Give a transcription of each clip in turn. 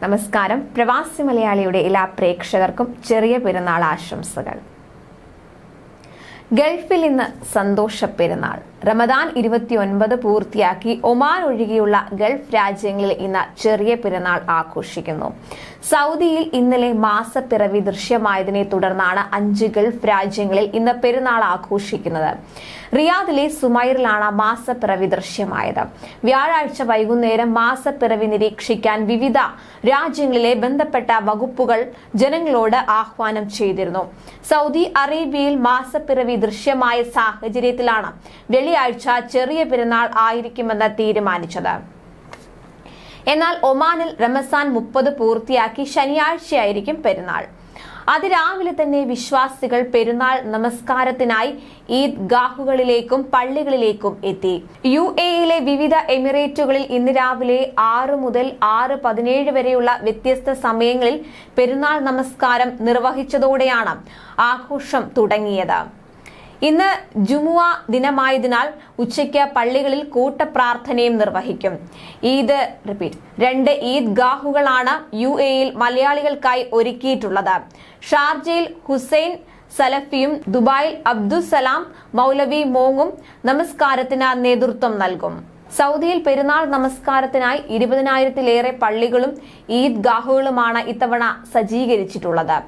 നമസ്കാരം. പ്രവാസി മലയാളിയുടെ എല്ലാ പ്രേക്ഷകർക്കും ചെറിയ പെരുന്നാൾ ആശംസകൾ. ഗൾഫിൽ ഇന്ന് സന്തോഷ പെരുന്നാൾ. റമദാൻ 29 പൂർത്തിയാക്കി ഒമാൻ ഒഴികെയുള്ള ഗൾഫ് രാജ്യങ്ങളിൽ ഇന്ന് ചെറിയ പെരുന്നാൾ ആഘോഷിക്കുന്നു. സൗദിയിൽ ഇന്നലെ മാസപ്പിറവി ദൃശ്യമായതിനെ തുടർന്നാണ് 5 ഗൾഫ് രാജ്യങ്ങളിൽ ഇന്ന് പെരുന്നാൾ ആഘോഷിക്കുന്നത്. റിയാദിലെ സുമൈറിലാണ് മാസപ്പിറവി ദൃശ്യമായത്. വ്യാഴാഴ്ച വൈകുന്നേരം മാസപ്പിറവി നിരീക്ഷിക്കാൻ വിവിധ രാജ്യങ്ങളിലെ ബന്ധപ്പെട്ട വകുപ്പുകൾ ജനങ്ങളോട് ആഹ്വാനം ചെയ്തിരുന്നു. സൗദി അറേബ്യയിൽ മാസപ്പിറവി ദൃശ്യമായ സാഹചര്യത്തിലാണ് വെള്ളിയാഴ്ച ചെറിയ പെരുന്നാൾ ആയിരിക്കുമെന്ന് തീരുമാനിച്ചത്. എന്നാൽ ഒമാനിൽ റമസാൻ 30 പൂർത്തിയാക്കി ശനിയാഴ്ചയായിരിക്കും പെരുന്നാൾ. അതിരാവിലെ തന്നെ വിശ്വാസികൾ പെരുന്നാൾ നമസ്കാരത്തിനായി ഈദ്ഗാഹുകളിലേക്കും പള്ളികളിലേക്കും എത്തി. UAEയിലെ വിവിധ എമിറേറ്റുകളിൽ ഇന്ന് രാവിലെ 6 മുതൽ 6:17 വരെയുള്ള വ്യത്യസ്ത സമയങ്ങളിൽ പെരുന്നാൾ നമസ്കാരം നിർവഹിച്ചതോടെയാണ് ആഘോഷം തുടങ്ങിയത്. ഇന്ന് ജുമുഅ ദിനമായതിനാൽ ഉച്ചയ്ക്ക് പള്ളികളിൽ കൂട്ടപ്രാർത്ഥനയും നിർവഹിക്കും. 2 ഈദ്ഗാഹുകളാണ് UAEയിൽ മലയാളികൾക്കായി ഒരുക്കിയിട്ടുള്ളത്. ഷാർജയിൽ ഹുസൈൻ സലഫിയും ദുബായിൽ അബ്ദുസലാം മൗലവി മോങ്ങും നമസ്കാരത്തിന് നേതൃത്വം നൽകും. സൗദിയിൽ പെരുന്നാൾ നമസ്കാരത്തിനായി 20,000-ലേറെ പള്ളികളും ഈദ്ഗാഹുകളുമാണ് ഇത്തവണ സജ്ജീകരിച്ചിട്ടുള്ളത്.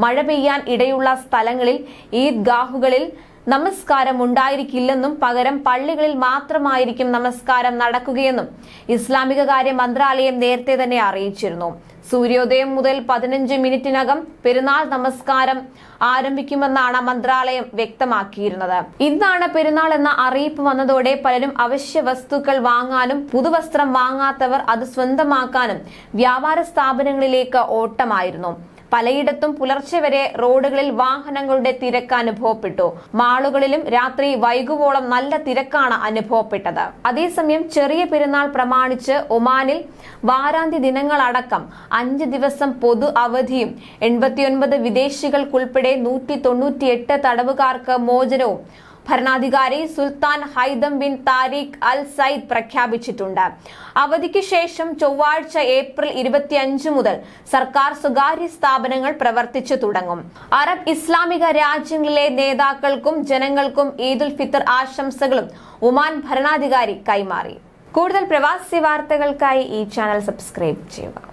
മഴ പെയ്യാൻ ഇടയുള്ള സ്ഥലങ്ങളിൽ ഈദ്ഗാഹുകളിൽ നമസ്കാരം ഉണ്ടായിരിക്കില്ലെന്നും പകരം പള്ളികളിൽ മാത്രമായിരിക്കും നമസ്കാരം നടക്കുകയെന്നും ഇസ്ലാമിക കാര്യ മന്ത്രാലയം നേരത്തെ തന്നെ അറിയിച്ചിരുന്നു. സൂര്യോദയം മുതൽ 15 മിനിറ്റിനകം പെരുന്നാൾ നമസ്കാരം ആരംഭിക്കുമെന്നാണ് മന്ത്രാലയം വ്യക്തമാക്കിയിരുന്നത്. ഇന്നാണ് പെരുന്നാൾ എന്ന അറിയിപ്പ് വന്നതോടെ പലരും അവശ്യ വസ്തുക്കൾ വാങ്ങാനും പുതുവസ്ത്രം വാങ്ങാത്തവർ അത് സ്വന്തമാക്കാനും വ്യാപാര സ്ഥാപനങ്ങളിലേക്ക് ഓട്ടമായിരുന്നു. പലയിടത്തും പുലർച്ചെ വരെ റോഡുകളിൽ വാഹനങ്ങളുടെ തിരക്ക് അനുഭവപ്പെട്ടു. മാളുകളിലും രാത്രി വൈകുവോളം നല്ല തിരക്കാണ് അനുഭവപ്പെട്ടത്. അതേസമയം ചെറിയ പെരുന്നാൾ പ്രമാണിച്ച് ഒമാനിൽ വാരാന്ത്യ ദിനങ്ങളടക്കം 5 ദിവസം പൊതു അവധിയും 89 വിദേശികൾക്കുൾപ്പെടെ 198 തടവുകാർക്ക് മോചനവും ഭരണാധികാരി സുൽത്താൻ ഹൈതം ബിൻ താരിഖ് അൽ സയ്ദ് പ്രഖ്യാപിച്ചിട്ടുണ്ട്. അവധിക്ക് ശേഷം ചൊവ്വാഴ്ച ഏപ്രിൽ 25 മുതൽ സർക്കാർ സ്വകാര്യ സ്ഥാപനങ്ങൾ പ്രവർത്തിച്ചു തുടങ്ങും. അറബ് ഇസ്ലാമിക രാജ്യങ്ങളിലെ നേതാക്കൾക്കും ജനങ്ങൾക്കും ഈദുൽ ഫിത്തർ ആശംസകളും ഒമാൻ ഭരണാധികാരി കൈമാറി. കൂടുതൽ പ്രവാസി വാർത്തകൾക്കായി ഈ ചാനൽ സബ്സ്ക്രൈബ് ചെയ്യുക.